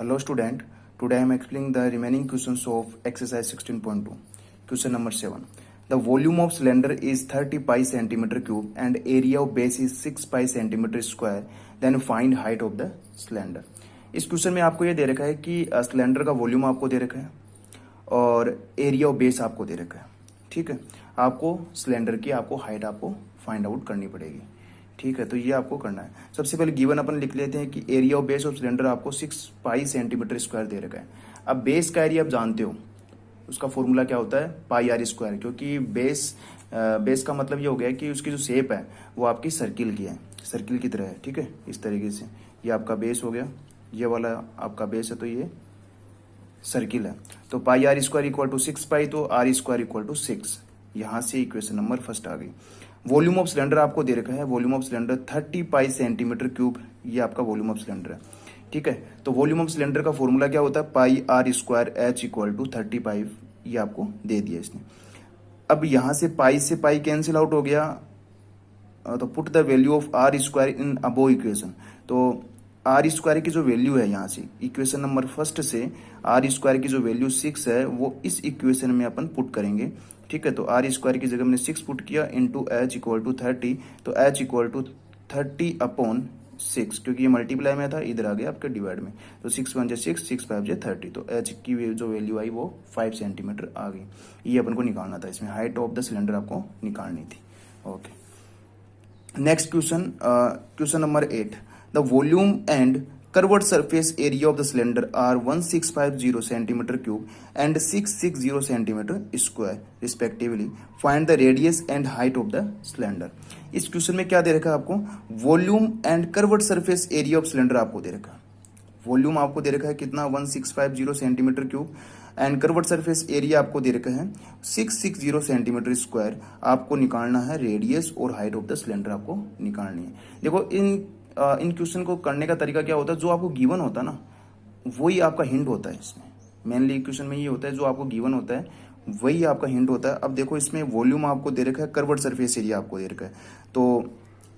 Hello student, today I am explaining the remaining questions of exercise 16.2. Question number 7. The volume of cylinder is 30 pi centimeter cube and area of base is 6 pi centimeter square. Then find height of the cylinder. इस question में आपको ये दे रखा है कि cylinder का volume आपको दे रखा है और एरिया ऑफ बेस आपको दे रखा है। ठीक है, आपको सिलेंडर की आपको हाइट आपको फाइंड आउट करनी पड़ेगी। ठीक है, तो ये आपको करना है। सबसे पहले गिवन अपन लिख लेते हैं कि area of base of cylinder आपको 6 पाई सेंटीमीटर स्क्वायर दे रखा है। अब बेस का एरिया आप जानते हो, उसका फॉर्मूला क्या होता है, पाई आर स्क्वायर, क्योंकि बेस का मतलब ये हो गया कि उसकी जो शेप है वो आपकी सर्किल की है, सर्किल की तरह है। ठीक है, इस तरीके से ये आपका बेस हो गया, ये वाला आपका बेस है, तो ये सर्किल है। तो पाई आर स्क्वायर इक्वल टू 6 पाई, तो आर स्क्वायर इक्वल टू 6। यहाँ से इक्वेशन नंबर फर्स्ट आ गई। वॉल्यूम ऑफ सिलेंडर आपको दे रखा है, volume of cylinder 30 pi centimetre cube, ये आपका वॉल्यूम ऑफ सिलेंडर है। ठीक है, तो वॉल्यूम ऑफ सिलेंडर का फॉर्मूला क्या होता है, pi R square H equal to 35, ये आपको दे दिया इसने। अब यहाँ से पाई कैंसिल आउट हो गया, तो put the value of R square in above equation. तो आर स्क्वायर की जो वैल्यू है यहाँ से इक्वेशन नंबर फर्स्ट से आर स्क्वायर की जो वैल्यू 6 है वो इस इक्वेशन में अपन पुट करेंगे। ठीक है, तो आर स्क्वायर की जगह मैंने 6 पुट किया इंटू एच इक्वल टू 30, तो एच इक्वल टू 30 अपॉन 6, क्योंकि ये मल्टीप्लाई में था, इधर आ गया आपके डिवाइड में, तो 6 1 6, 6 5 30, तो एच की जो वैल्यू आई वो 5 सेंटीमीटर आ गई। ये अपन को निकालना था, इसमें हाइट ऑफ द सिलेंडर आपको निकालनी थी। Okay, next question, question number 8. The volume and curved surface area of the cylinder are 1650 centimeter cube and 660 centimeter square respectively. Find the radius and height of the cylinder. इस question में क्या दे रखा है आपको, volume and curved surface area of cylinder आपको दे रखा है। वॉल्यूम आपको दे रखा है कितना, 1650 centimetre cube, and curved surface area आपको दे रखा है 660 सेंटीमीटर स्क्वायर। आपको निकालना है रेडियस और हाइट ऑफ द सिलेंडर आपको निकालनी है। देखो इन क्वेश्चन को करने का तरीका क्या होता है, जो आपको गिवन होता है ना वही आपका हिंट होता है। इसमें मेनली क्वेश्चन में ये होता है, जो आपको गिवन होता है वही आपका हिंट होता है। अब देखो इसमें वॉल्यूम आपको दे रखा है, कर्व्ड सरफेस एरिया आपको दे रखा है, तो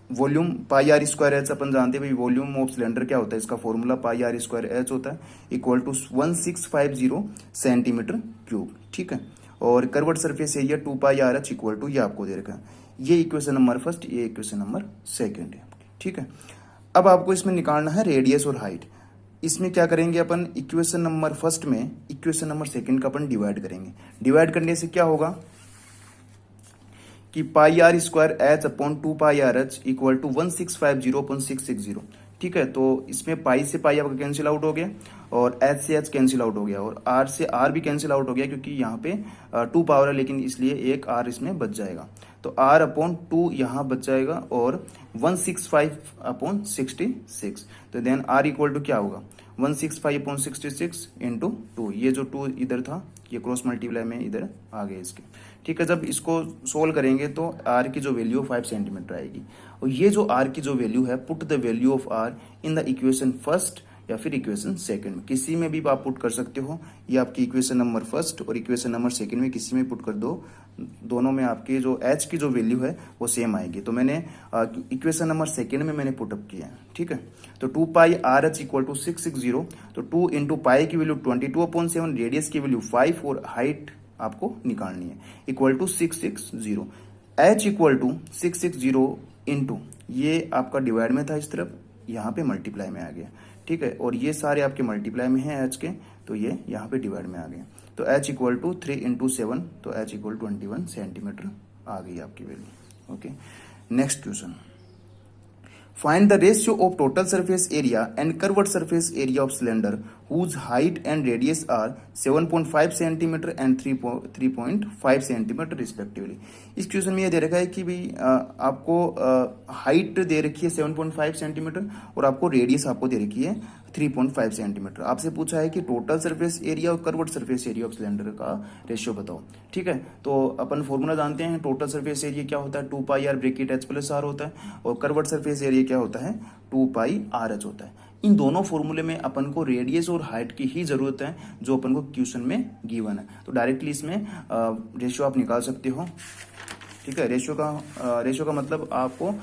volume pi R square H अपन जानते हैं भाई। वॉल्यूम ऑफ सिलेंडर क्या होता है, इसका formula pi R square H होता है इक्वल टू 1650 सेंटीमीटर क्यूब। ठीक है, और curved surface area 2 pi R H equal to, ये आपको दे रखा है। ये इक्वेशन नंबर फर्स्ट, ये इक्वेशन नंबर सेकेंड है। ठीक है, अब आपको इसमें निकालना है रेडियस और हाइट। इसमें क्या करेंगे अपन, इक्वेशन नंबर फर्स्ट में इक्वेशन नंबर सेकंड का अपन डिवाइड करेंगे। डिवाइड करने से क्या होगा कि pi R square H upon 2 pi R H equal to 1650 upon 660। ठीक है, तो इसमें पाई से पाई आपका कैंसिल आउट हो गया और एच से एच कैंसिल आउट हो गया और आर से आर भी कैंसिल आउट हो गया, क्योंकि यहाँ पे 2 पावर है लेकिन इसलिए एक आर इसमें बच जाएगा, तो आर अपॉन 2 यहाँ बच जाएगा और 165 अपॉन 66। तो देन आर इक्वल टू क्या होगा, 165 अपॉन 66 इंटू 2। ये जो 2 इधर था ये क्रॉस मल्टीप्लाई में इधर आ गए इसके। ठीक है, जब इसको सोल्व करेंगे तो आर की जो वैल्यू 5 सेंटीमीटर आएगी, और ये जो आर की जो वैल्यू है, put the value of R in the equation first या फिर इक्वेशन सेकंड में, किसी में भी आप पुट कर सकते हो। ये आपकी इक्वेशन नंबर फर्स्ट और इक्वेशन नंबर सेकंड में किसी में पुट कर दो, दोनों में आपके जो एच की जो वैल्यू है वो सेम आएगी। तो मैंने इक्वेशन नंबर सेकंड में मैंने पुटअप किया है। ठीक है, तो 2 pi R H equal to 660, तो 2 इंटू पाई की वैल्यू 22/7, रेडियस की वैल्यू 5 और हाइट आपको निकालनी है equal to 660। H equal to 660 into, ये आपका डिवाइड में था इस तरफ, यहाँ पे मल्टीप्लाई में आ गया। ठीक है, और ये सारे आपके मल्टीप्लाई में हैं एच के, तो ये यहाँ पे डिवाइड में आ गए। तो एच इक्वल टू 3 इंटू 7, तो एच इक्वल 21 सेंटीमीटर आ गई आपकी value. Okay, next question, find the ratio of total surface area and curved surface area of cylinder whose height and radius are 7.5 centimetre and 3.5 centimetre respectively. इस question में ये दे रखा है कि भाई आपको हाइट दे रखी है 7.5 सेंटीमीटर और आपको रेडियस आपको दे रखी है 3.5 सेंटीमीटर। आपसे पूछा है कि टोटल सरफेस एरिया और curved surface area of cylinder का रेशियो बताओ। ठीक है, तो अपन फॉर्मूला जानते हैं, टोटल सरफेस एरिया क्या होता है, 2 pi R bracket H plus R होता है, और कर्व्ड सरफेस एरिया क्या होता है, 2 पाई आर एच होता है। इन दोनों फॉर्मूले में अपन को रेडियस और हाइट की ही जरूरत है, जो अपन को क्वेश्चन में गिवन है। तो डायरेक्टली इसमें रेशियो आप निकाल सकते हो। ठीक है, रेशियो का मतलब आपको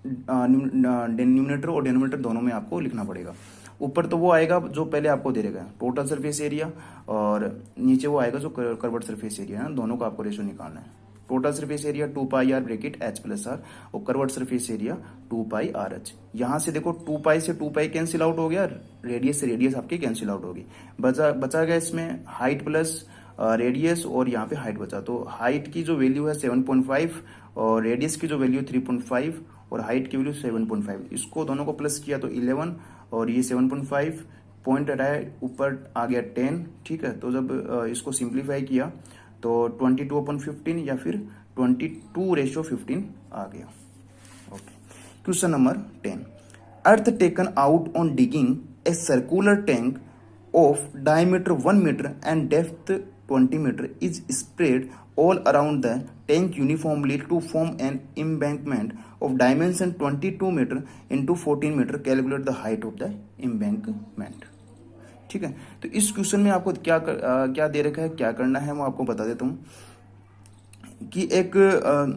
न्यूमरेटर और डिनोमिनेटर दोनों में आपको लिखना पड़ेगा। ऊपर तो वो आएगा जो पहले आपको दे रहेगा टोटल सरफेस एरिया, और नीचे वो आएगा जो कर्व्ड सरफेस एरिया है, दोनों का आपको रेशियो निकालना है। Total surface area 2 pi R bracket H plus R, और curved surface area 2 pi R H. यहाँ से देखो 2 पाई से 2 पाई कैंसिल आउट हो गया, रेडियस से रेडियस आपकी कैंसिल आउट होगी, बचा गया इसमें हाइट प्लस रेडियस, और यहाँ पे हाइट बचा। तो हाइट की जो वैल्यू है 7.5 और रेडियस की जो वैल्यू 3.5 और हाइट की वैल्यू 7.5, इसको दोनों को प्लस किया तो 11 और ये 7.5 पॉइंट हटाया ऊपर आ गया 10। ठीक है, तो जब इसको सिंप्लीफाई किया तो 22/15 या फिर 22:15 आ गया। Okay, question number 10, earth taken out on digging a circular tank of diameter 1 meter and depth 20 meter is spread all around the tank uniformly to form an embankment of dimension 22 meter into 14 meter. Calculate the height of the embankment. ठीक है, तो इस question में आपको क्या दे रखा है, क्या करना है, मैं आपको बता देता हूँ कि एक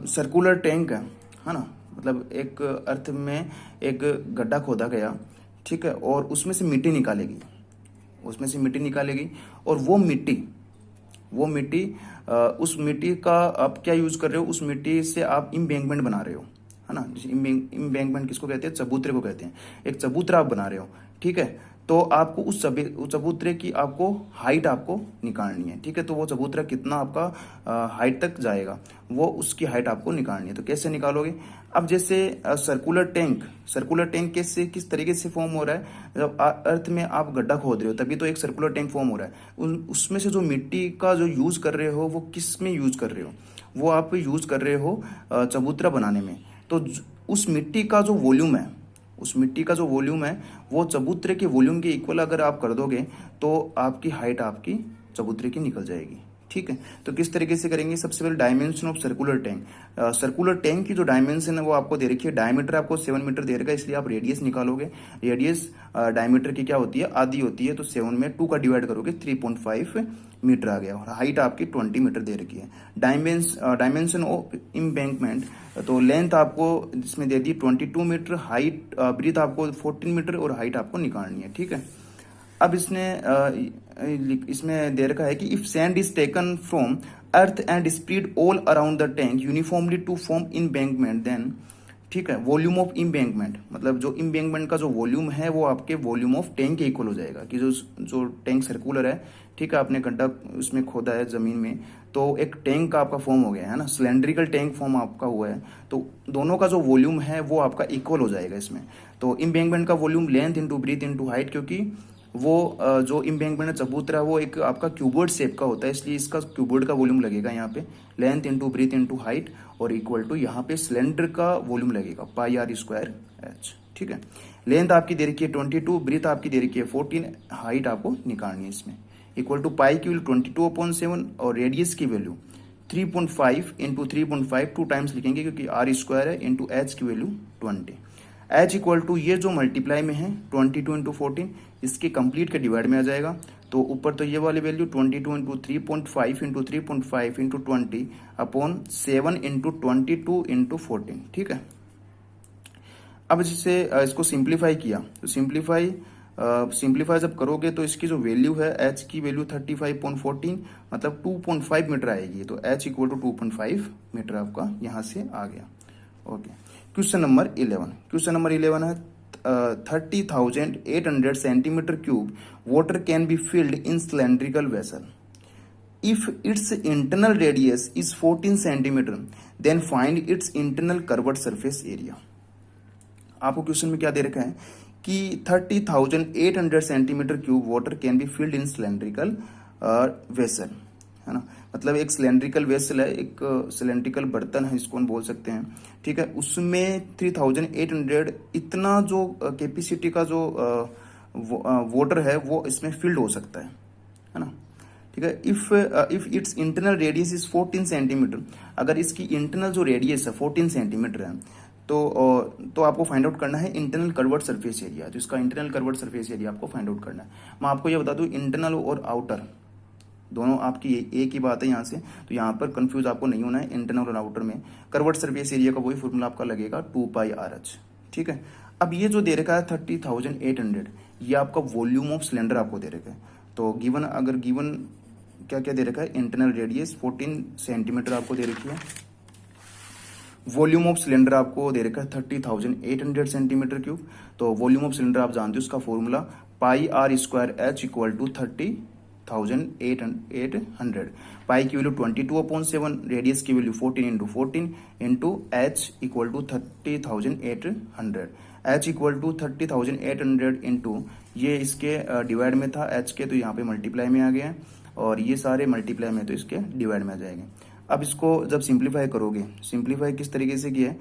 सर्कुलर टैंक है ना, मतलब एक अर्थ में एक गड्ढा खोदा गया, ठीक है, और उसमें से मिट्टी निकालेगी, और वो मिट्टी उस मिट्टी का आप क्या यूज कर रहे हो, उस मिट्टी से आप इम्बैंकमेंट बना रहे हो, है ना। इम्बैंकमेंट किसको कहते हैं, चबूतरे को कहते हैं। एक चबूतरा आप बना रहे हो, ठीक है, तो आपको उस चबूतरे की आपको हाइट आपको निकालनी है, ठीक है। तो वो चबूतरा कितना आपका हाइट तक जाएगा, वो उसकी हाइट आपको निकालनी है। तो कैसे निकालोगे, अब जैसे सर्कुलर टैंक कैसे किस तरीके से फॉर्म हो रहा है, जब अर्थ में आप गड्ढा खोद रहे हो तभी तो एक सर्कुलर टैंक फॉर्म हो रहा है। उसमें से जो मिट्टी का जो यूज कर रहे हो वो किस में यूज कर रहे हो, वो आप यूज कर रहे हो चबूतरा बनाने में। तो उस मिट्टी का जो वॉल्यूम है वो चबूतरे के वॉल्यूम के इक्वल अगर आप कर दोगे तो आपकी हाइट आपकी चबूतरे की निकल जाएगी, ठीक है। तो किस तरीके से करेंगे, सबसे पहले डायमेंशन ऑफ सर्कुलर टैंक की जो डायमेंशन है वो आपको दे रखी है। डायमीटर आपको 7 मीटर दे रखा है, इसलिए आप रेडियस निकालोगे। रेडियस डायमीटर की क्या होती है, आधी होती है, तो 7 में 2 का डिवाइड करोगे 3.5 मीटर आ गया, और हाइट आपकी 20 मीटर दे रखी है। डायमेंशन ऑफ इम्बैंकमेंट, तो लेंथ आपको इसमें दे दी 22 मीटर, हाइट ब्रीथ आपको 14 मीटर और हाइट आपको निकालनी है, ठीक है। अब इसमें दे रखा है कि if sand is taken from earth and spread all around the tank uniformly to form embankment, then, ठीक है, वॉल्यूम ऑफ इम्बैंकमेंट, मतलब जो इम्बैंकमेंट का जो वॉल्यूम है वो आपके वॉल्यूम ऑफ टैंक के इक्वल हो जाएगा। कि जो टैंक सर्कुलर है, ठीक है, आपने गड्ढा उसमें खोदा है जमीन में, तो एक टैंक का आपका फॉर्म हो गया है ना, सिलेंड्रिकल टैंक फॉर्म आपका हुआ है, तो दोनों का जो वॉल्यूम है वो आपका इक्वल हो जाएगा इसमें। तो इम्बैंकमेंट का volume length into breadth into height, क्योंकि वो जो इम्बैंकमेंट चबूतरा वो एक आपका क्यूबॉइड शेप का होता है, इसलिए इसका क्यूबॉइड का वॉल्यूम लगेगा यहाँ पे, length into breadth into height, और इक्वल टू यहाँ पे सिलेंडर का वॉल्यूम लगेगा पाई आर स्क्वायर एच, ठीक है। लेंथ आपकी दे रखी है 22, ब्रीथ आपकी दे रखी है 14, हाइट आपको निकालनी है इसमें, इक्वल टू पाई की वैल्यू 22/7 और रेडियस की वैल्यू 3.5 इंटू 3.5 2 टाइम्स लिखेंगे क्योंकि आर स्क्वायर है, इंटू एच की वैल्यू 20। एच इक्वल टू ये जो मल्टीप्लाई में है 22 इंटू 14, इसके कंप्लीट के डिवाइड में आ जाएगा। तो ऊपर तो ये वाली value 22 into 3.5 into 3.5 into 20 upon 7 into 22 into 14, ठीक है। अब जिससे इसको सिंप्लीफाई किया, तो सिंप्लीफाई जब करोगे तो इसकी जो वैल्यू है एच की वैल्यू 35.14 मतलब 2.5 मीटर आएगी। तो एच इक्वल टू 2.5 मीटर आपका यहाँ से आ गया। ओके, क्वेश्चन नंबर 11 है 30,800 centimetre cube water can be filled in cylindrical vessel if its internal radius is 14 centimetre, then find its internal curved surface area. आपको question में क्या दे रखा है कि 30,800 centimetre cube water can be filled in cylindrical vessel, है ना, मतलब एक सिलेंड्रिकल वेसल है, एक सिलेंड्रिकल बर्तन है, इसको हम बोल सकते हैं, ठीक है। उसमें 3800 इतना जो कैपेसिटी का जो वाटर है वो इसमें फिल्ड हो सकता है ना, ठीक है। If its internal radius is 14 centimetre, अगर इसकी इंटरनल जो रेडियस है 14 सेंटीमीटर है, तो आपको फाइंड आउट करना है इंटरनल कर्व्ड सरफेस एरिया। तो इसका इंटरनल कर्व्ड सरफेस एरिया आपको फाइंड आउट करना है। मैं आपको ये बता दूं, इंटरनल और आउटर दोनों आपकी एक ही बात है यहाँ से, तो यहाँ पर कंफ्यूज आपको नहीं होना है। इंटरनल और आउटर में कर्व्ड सरफेस एरिया का वही फॉर्मूला आपका लगेगा 2 पाई आर एच, ठीक है। अब ये जो दे रखा है 30,800, ये आपका वॉल्यूम ऑफ सिलेंडर आपको दे रखा है। तो गिवन अगर गिवन क्या क्या दे रखा है, इंटरनल रेडियस 14 सेंटीमीटर आपको दे रखी है, वॉल्यूम ऑफ सिलेंडर आपको दे रखा है 30,800 सेंटीमीटर क्यूब। तो वॉल्यूम ऑफ सिलेंडर आप जानते हो, उसका formula pi R square H equal to 30,800। Pi की वैल्यू 22/7, रेडियस की value 14 into 14 into H equal to 30,800। H equal to 30,800 into ये इसके डिवाइड में था एच के, तो यहाँ पे मल्टीप्लाई में आ गया है, और ये सारे मल्टीप्लाई में तो इसके डिवाइड में आ जाएंगे। अब इसको जब सिंप्लीफाई करोगे, सिंप्लीफाई किस तरीके से किया है,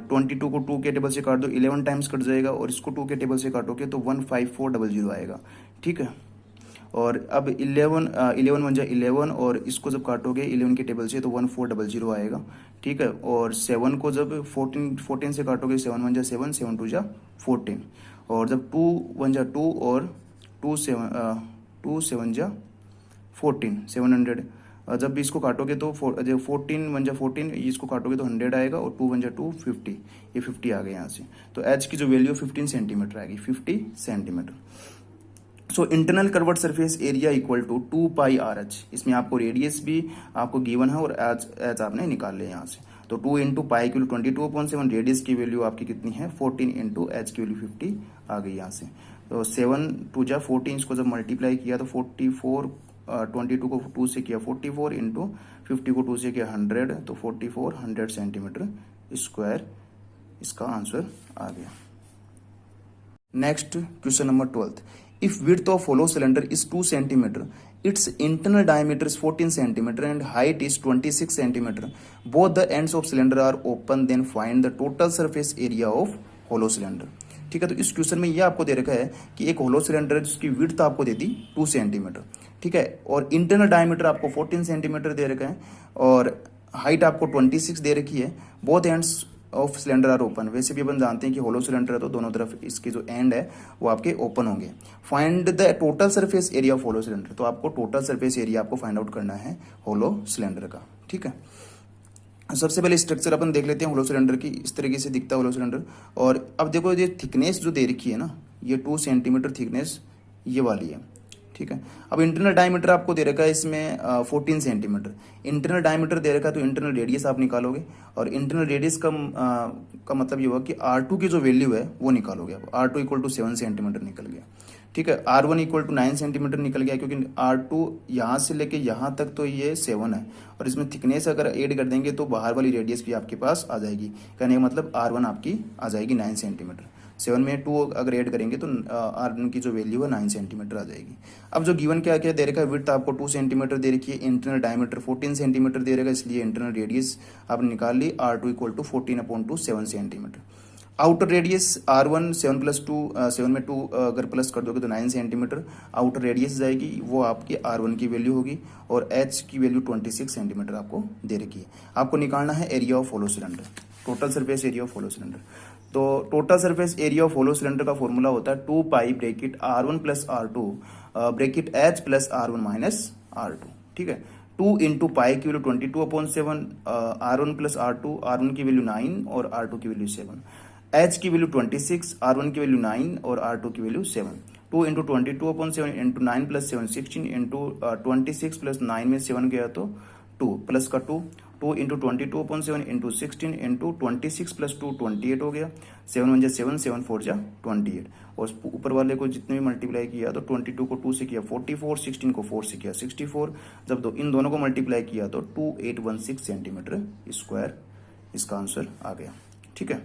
22 को 2 के टेबल से काट दो, 11 टाइम्स कट जाएगा, और इसको 2 के टेबल से काटोगे तो 15400 आएगा। ठीक है, और अब 11 बन जाए 11, और इसको जब काटोगे 11 के टेबल से तो 1400 आएगा। ठीक है, और 7 को जब 14 से काटोगे 7 बन जाए 7, 7 2 जा 14, और जब 2 बन जा 2, और 2 7 जा 14, 700। जब भी इसको काटोगे तो 14 बन जा 14, इसको काटोगे तो 100 आएगा, और 2 बन जा 2 50, ये 50 आ गए यहाँ से। तो एच की जो वैल्यू 15 सेंटीमीटर आएगी, 50 centimetre. So internal curved surface area equal to 2 pi R H. इसमें आपको रेडियस भी आपको गिवन है, और एच आपने निकाल लिया यहाँ से। तो 2 इंटू पाई की वैल्यू 22/7, रेडियस की वैल्यू आपकी कितनी है 14 इंटू एच की वैल्यू 50 आ गई यहाँ से। तो 7 2 जा 14, इसको जब मल्टीप्लाई किया तो 44, 22 को 2 से किया 44 इंटू 50 को 2 से किया 100, तो 4400 सेंटीमीटर स्क्वायर इसका आंसर आ गया। Next question number 12। If width of hollow cylinder is 2 centimeter, its internal diameter is 14 centimeter and height is 26 centimeter. Both the ends of cylinder are open. Then find the total surface area of hollow cylinder. ठीक है, तो इस question में ये आपको दे रखा है कि एक होलो सिलेंडर है जिसकी विड्थ आपको दे दी 2 सेंटीमीटर। ठीक है, और इंटरनल डायमीटर आपको 14 सेंटीमीटर दे रखा है, और हाइट आपको 26 दे रखी है। Both ends of cylinder are open. वैसे भी अपन जानते हैं कि होलो सिलेंडर है तो दोनों तरफ इसके जो एंड है वो आपके ओपन होंगे। Find the total surface area of hollow cylinder. तो आपको टोटल सरफेस एरिया आपको फाइंड आउट करना है होलो सिलेंडर का। ठीक है, सबसे पहले स्ट्रक्चर अपन देख लेते हैं होलो सिलेंडर की। इस तरीके से दिखता है होलो सिलेंडर। और अब देखो ये थिकनेस जो दे रखी है ना, ये 2 सेंटीमीटर थिकनेस ये वाली है। ठीक है, अब इंटरनल डायमीटर आपको दे रखा है इसमें 14 सेंटीमीटर। इंटरनल डायमीटर दे रखा है तो इंटरनल रेडियस आप निकालोगे, और इंटरनल रेडियस का मतलब ये हुआ कि R2 की जो वैल्यू है वो निकालोगे आप। R2 इक्वल टू 7 सेंटीमीटर निकल गया। ठीक है, R1 इक्वल टू 9 सेंटीमीटर निकल गया, क्योंकि R2 यहाँ से लेके यहाँ तक तो ये 7 है, और इसमें थिकनेस अगर ऐड कर देंगे तो बाहर वाली रेडियस भी आपके पास आ जाएगी। कहने का मतलब R1 आपकी आ जाएगी 9 सेंटीमीटर। 7 में 2 अगर ऐड करेंगे तो R1 की जो वैल्यू है 9 सेंटीमीटर आ जाएगी। अब जो गिवन क्या क्या दे रखा है, विड्थ आपको 2 सेंटीमीटर दे रखी है, इंटरनल डायमीटर 14 सेंटीमीटर दे रखा है, इसलिए इंटरनल रेडियस आपने निकाल ली R2 equal to 14/2 7 centimetre. Outer radius R1 7 + 2, 7 में 2 अगर प्लस कर दोगे तो 9 सेंटीमीटर आउटर रेडियस जाएगी, वो आपकी R1 की वैल्यू होगी, और H की वैल्यू 26 सेंटीमीटर आपको दे रखी है। आपको निकालना है area of hollow cylinder, total surface area of hollow cylinder. तो total surface area of hollow cylinder का फॉर्मूला होता है 2 पाई bracket R1 + R2 bracket H + R1 - R2। ठीक है, 2 इंटू पाई की वैल्यू 22/7, R1 + R2, R1 की वैल्यू 9 और R2 की वैल्यू 7, H की वैल्यू 26, R1 की वैल्यू 9 और R2 की वैल्यू 7। 2 इंटू 22/7 इंटू 9 + 7 16 इंटू 26 + 9 में 7 गया तो 2 प्लस का 2 इंटू 22/7 इंटू 16 इंटू 26 + 2 28 हो गया। 7 1 जा 7, 7 4 जा 28, और ऊपर वाले को जितने भी मल्टीप्लाई किया तो 22 को 2 से किया 44, 16 को 4 से किया 64, जब इन दोनों को मल्टीप्लाई किया तो 2816 सेंटीमीटर स्क्वायर इसका आंसर आ गया। ठीक है,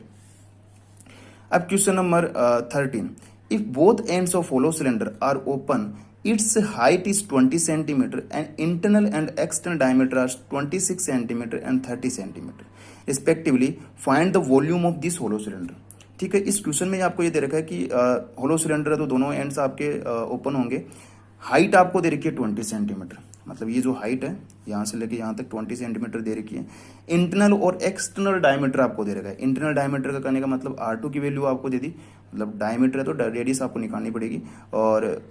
अब question number 13। If both ends of hollow cylinder are open, its height is 20 centimeter and internal and external diameter are 26 centimeter and 30 centimeter respectively. Find the volume of this hollow cylinder. ठीक है, इस question में आपको ये दे रखा है कि hollow cylinder है तो दोनों एंड्स आपके ओपन होंगे। हाइट आपको दे रखी है 20 सेंटीमीटर, मतलब ये जो हाइट है यहाँ से लेके यहाँ तक 20 सेंटीमीटर दे रखी है। इंटरनल और एक्सटर्नल डायमीटर आपको दे रखा है। इंटरनल डायमीटर का करने का मतलब R2 की वैल्यू आपको दे दी, मतलब डायमीटर है तो रेडियस आपको निकालनी पड़ेगी, और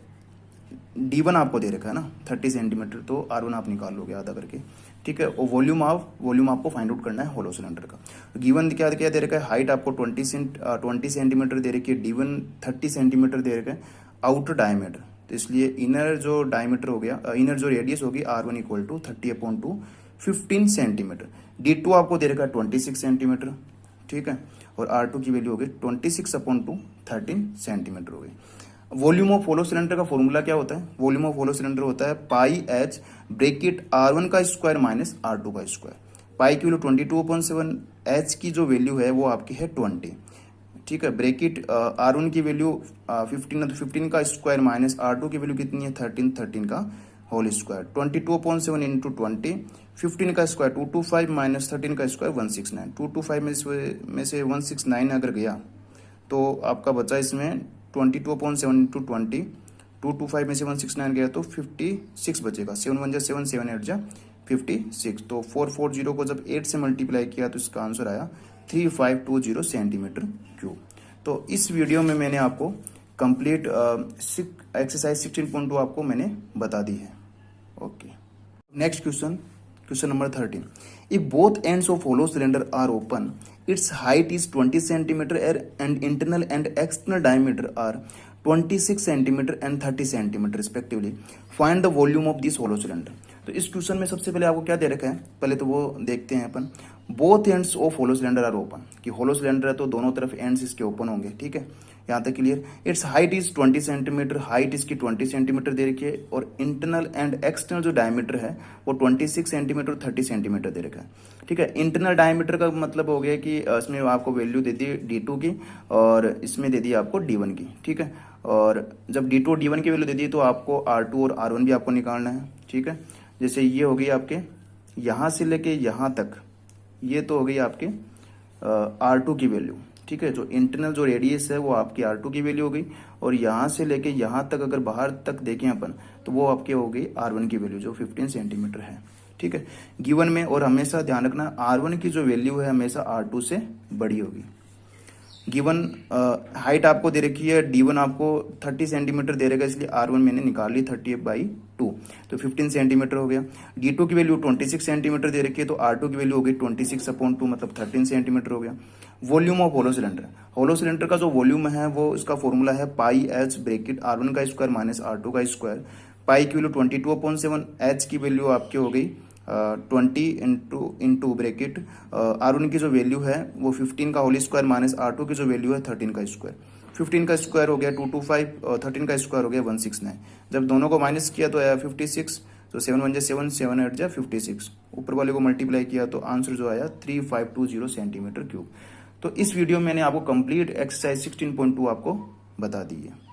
D1 आपको दे रखा है ना 30 सेंटीमीटर, तो R1 आप निकाल लोगे आधा करके। ठीक है, और वॉल्यूम आपको फाइंड आउट करना है होलो सिलेंडर का। गिवन क्या क्या दे रखा है, हाइट आपको 20 सेंटीमीटर दे रखी है, D1 30 सेंटीमीटर दे रखा है, आउटर डायमीटर, तो इसलिए इनर जो डायमीटर हो गया, इनर जो रेडियस होगी R1 equal to 30/2 15 centimetre. D2 आपको दे रखा 26 सेंटीमीटर, ठीक है, और R2 की वैल्यू हो गई 26/2 13 सेंटीमीटर हो गई। वॉल्यूम ऑफ होलो सिलेंडर का फॉर्मूला क्या होता है? वॉल्यूम ऑफ होलो सिलेंडर होता है पाई एच ब्रैकेट R1 का स्क्वायर माइनस R2 का स्क्वायर। पाई की वैल्यू 22/7, एच की जो वैल्यू है वो आपकी है 20, ठीक है, ब्रैकेट R1 की वैल्यू 15 है तो 15 का स्क्वायर माइनस R2 की वैल्यू कितनी है 13 का होल स्क्वायर। 22/7 इंटू 20, 15 का स्क्वायर 225 माइनस 13 का स्क्वायर 169, 225 में से 169 अगर गया तो आपका बचा इसमें 22/7 इंटू 20, 225 में से 169 गया तो 56 बचेगा। 7 1 जा 7, 7 8 जा 56, तो 440 को जब 8 से मल्टीप्लाई किया तो इसका आंसर आया 3520 सेंटीमीटर क्यूब। तो इस वीडियो में मैंने आपको कंप्लीट एक्सरसाइज 16.2 आपको मैंने बता दी है। Okay, next question, question number 13। If both ends of hollow cylinder are open, its height is 20 centimeter and internal and external diameter are 26 centimeter and 30 centimeter respectively. Find the volume of this hollow cylinder. तो इस question में सबसे पहले आपको क्या दे रखा है, पहले तो वो देखते हैं अपन। Both ends of hollow cylinder are open, कि होलो सिलेंडर है तो दोनों तरफ एंड्स इसके ओपन होंगे, ठीक है, यहाँ तक clear. It's height is 20 centimetre, height इसकी 20 सेंटीमीटर दे रखी है, और इंटरनल एंड एक्सटर्नल जो डायमीटर है वो 26 सेंटीमीटर 30 सेंटीमीटर दे रखा है, ठीक है। इंटरनल डायमीटर का मतलब हो गया कि इसमें आपको वैल्यू दे दी D2 की और इसमें दे दी आपको D1 की, ठीक है। और जब D2 और D1 की वैल्यू दे दी तो आपको R2 और R1 भी आपको निकालना है, ठीक है। जैसे ये हो गई आपके यहाँ से लेके यहाँ तक, ये तो हो गई आपके R2 की वैल्यू, ठीक है। जो इंटरनल जो रेडियस है वो आपकी R2 की वैल्यू हो गई, और यहाँ से लेके यहाँ तक अगर बाहर तक देखें अपन तो वो आपके हो गई R1 की वैल्यू जो 15 सेंटीमीटर है, ठीक है, गिवन में। और हमेशा ध्यान रखना R1 की जो वैल्यू है हमेशा R2 से बड़ी होगी। गिवन हाइट आपको दे रखी है, D1 आपको 30 सेंटीमीटर दे रहेगा, इसलिए R1 मैंने निकाल ली 30/2, तो 15 सेंटीमीटर हो गया। D2 की वैल्यू 26 सेंटीमीटर दे रखी है, तो R2 की वैल्यू हो गई 26/2 मतलब 13 सेंटीमीटर हो गया। Volume of hollow cylinder, hollow cylinder का जो वॉल्यूम है वो इसका फॉर्मूला है पाई एच ब्रैकेट R1 का स्क्वायर माइनस R2 का स्क्वायर। पाई की वैल्यू 22/7, एच की वैल्यू आपकी हो गई 20 इंटू ब्रैकेट R1 की जो वैल्यू है वो 15 का होल स्क्वायर माइनस R2 की जो वैल्यू है 13 का स्क्वायर। 15 का स्क्वायर हो गया 225 और 13 का स्क्वायर हो गया 169। जब दोनों को माइनस किया तो आया 56, तो 7 1 जा 7, 7 8 जा 56, ऊपर वाले को मल्टीप्लाई किया तो आंसर जो आया 3520 सेंटीमीटर क्यूब। तो इस वीडियो में मैंने आपको कंप्लीट एक्सरसाइज 16.2 आपको बता दी है।